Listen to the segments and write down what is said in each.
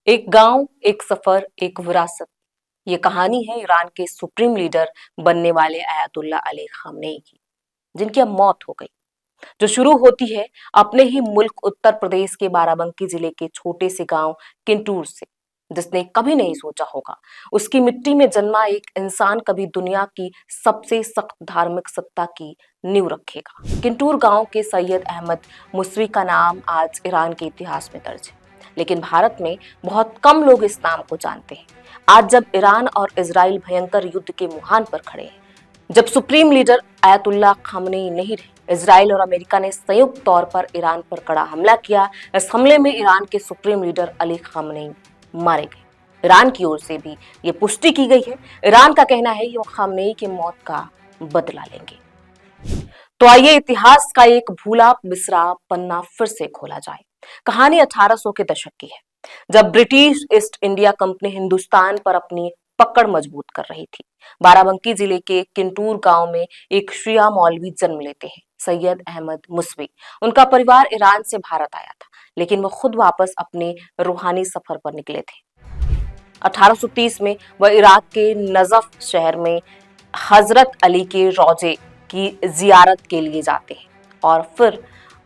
एक गांव, एक सफर, एक विरासत। ये कहानी है ईरान के सुप्रीम लीडर बनने वाले अयातुल्ला अली खामनेई की, जिनकी अब मौत हो गई। जो शुरू होती है अपने ही मुल्क उत्तर प्रदेश के बाराबंकी जिले के छोटे से गांव किंटूर से, जिसने कभी नहीं सोचा होगा उसकी मिट्टी में जन्मा एक इंसान कभी दुनिया की सबसे सख्त धार्मिक सत्ता की नींव रखेगा। किंटूर गांव के सैयद अहमद मुसवी का नाम आज ईरान के इतिहास में दर्ज है, लेकिन भारत में बहुत कम लोग इस नाम को जानते हैं। आज जब ईरान और इजराइल भयंकर युद्ध के मुहान पर खड़े हैं, जब सुप्रीम लीडर अयातुल्ला खामनेई नहीं रहे, इजराइल और अमेरिका ने संयुक्त तौर पर ईरान पर कड़ा हमला किया। इस हमले में ईरान के सुप्रीम लीडर अली खामनेई मारे गए। ईरान की ओर से भी ये पुष्टि की गई है। ईरान का कहना है कि वो खामनेई की मौत का बदला लेंगे। तो आइए इतिहास का एक भूला बिसरा पन्ना फिर से खोला जाए। कहानी 1800 के दशक की है, जब British east India company Hindustan पर अपनी पकड़ मजबूत कर रही थी। बाराबंकी जिले के किंटूर गांव में एक शिया मौलवी जन्म लेते हैं, सैयद अहमद मुसवी। उनका परिवार ईरान से भारत आया था, लेकिन वो खुद वापस अपने रूहानी सफर पर निकले थे। 1830 में वह इराक के नजफ शहर में हजरत अली के रोजे की जियारत के लिए जाते हैं और फिर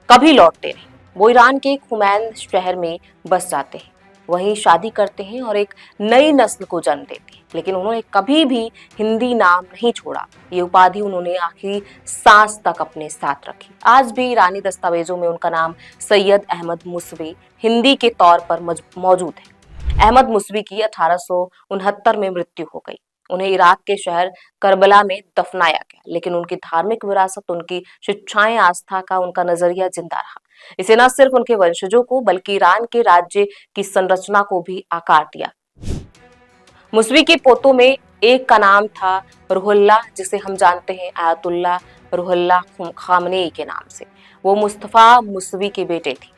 कभी लौटते नहीं। वो ईरान के खुमैन शहर में बस जाते हैं, वहीं शादी करते हैं और एक नई नस्ल को जन्म देते हैं। लेकिन उन्होंने कभी भी हिंदी नाम नहीं छोड़ा। ये उपाधि उन्होंने आखिरी सांस तक अपने साथ रखी। आज भी ईरानी दस्तावेजों में उनका नाम सैयद अहमद मुसवी हिंदी के तौर पर मौजूद है। अहमद मुसवी की 1869 में मृत्यु हो गई। उन्हें इराक के शहर करबला में दफनाया गया, लेकिन उनकी धार्मिक विरासत, उनकी शिक्षाएं, आस्था का उनका नजरिया जिंदा रहा। इसे न सिर्फ उनके वंशजों को बल्कि ईरान के राज्य की संरचना को भी आकार दिया। मुसवी के पोतों में एक का नाम था रूहुल्लाह, जिसे हम जानते हैं अयातुल्ला रूहुल्लाह खामनेई के नाम से। वो मुस्तफा मुसवी के बेटे थे।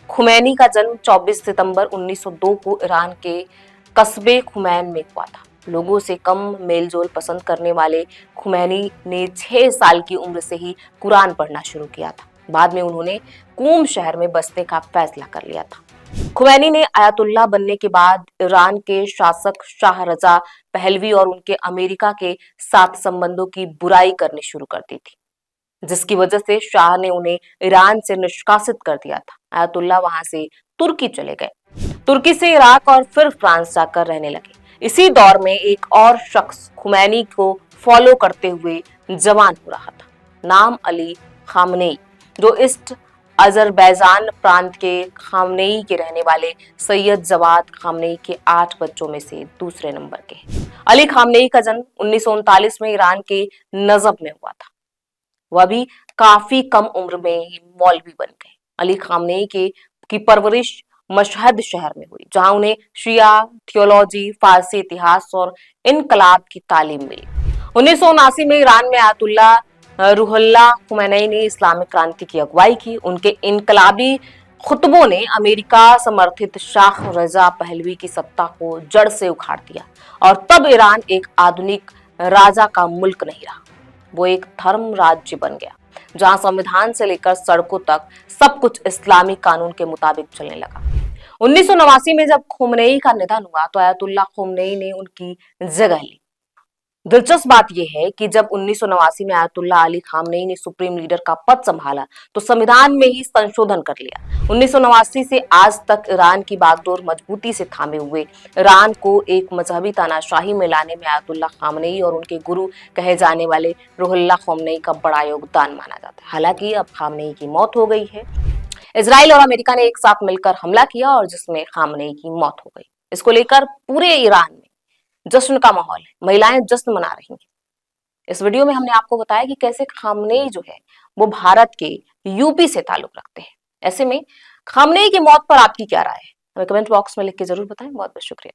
खुमैनी का जन्म 24 सितंबर 1902 को ईरान के कस्बे खुमैन में हुआ था। लोगों से कम मेलजोल पसंद करने वाले खुमैनी ने 6 साल की उम्र से ही कुरान पढ़ना शुरू किया था। बाद में उन्होंने कूम शहर में बसने का फैसला कर लिया था। खुमैनी ने अयातुल्ला बनने के बाद ईरान के शासक शाह रजा पहलवी और उनके अमेरिका के साथ संबंधों की बुराई करनी शुरू कर दी थी, जिसकी वजह से शाह ने उन्हें ईरान से निष्कासित कर दिया था। अयातुल्ला वहां से तुर्की चले गए, तुर्की से इराक और फिर फ्रांस जाकर रहने लगे। इसी दौर में एक और शख्स खुमैनी को फॉलो करते हुए जवान हो रहा था, नाम अली खामनेई, जो ईस्ट अजरबैजान प्रांत के खामनेई के रहने वाले सैयद जवाद खामनेई के 8 बच्चों में से दूसरे नंबर के हैं। अली खामनेई का जन्म 1939 में ईरान के नजफ में हुआ था। वह भी काफी कम उम्र में ही मौलवी बन गए। अली खामनेई की परवरिश मशहद शहर में हुई, जहां उन्हें शिया थियोलॉजी, फारसी इतिहास और इनकलाब की तालीम मिली। 1979 में ईरान में अयातुल्ला रूहुल्लाह खुमैनी ने इस्लामिक क्रांति की अगुवाई की। उनके इनकलाबी खुतबों ने अमेरिका समर्थित शाह रजा पहलवी की सत्ता को जड़ से उखाड़ दिया और तब ईरान एक आधुनिक राजा का मुल्क नहीं रहा, वो एक धर्म राज्य बन गया, जहां संविधान से लेकर सड़कों तक सब कुछ इस्लामी कानून के मुताबिक चलने लगा। 1989 में जब खुमनेई का निधन हुआ तो अयातुल्ला खुमनेई ने उनकी जगह ली। दिलचस्प बात यह है कि जब 1989 में अयातुल्ला अली खामनेई ने सुप्रीम लीडर का पद संभाला तो संविधान में ही संशोधन कर लिया। 1989 से आज तक ईरान की बागडोर मजबूती से थामे हुए ईरान को एक मजहबी तानाशाही में लाने में अयातुल्ला खामनेई और उनके गुरु कहे जाने वाले रूहुल्लाह खामनेई का बड़ा योगदान माना जाता है। हालांकि अब खामनेई की मौत हो गई है। इजराइल और अमेरिका ने एक साथ मिलकर हमला किया और जिसमें खामनेई की मौत हो गई। इसको लेकर पूरे ईरान में जश्न का माहौल है, महिलाएं जश्न मना रही हैं। इस वीडियो में हमने आपको बताया कि कैसे खामनेई जो है वो भारत के यूपी से ताल्लुक रखते हैं। ऐसे में खामनेई की मौत पर आपकी क्या राय है, हमें कमेंट बॉक्स में लिख के जरूर बताएं। बहुत बहुत शुक्रिया।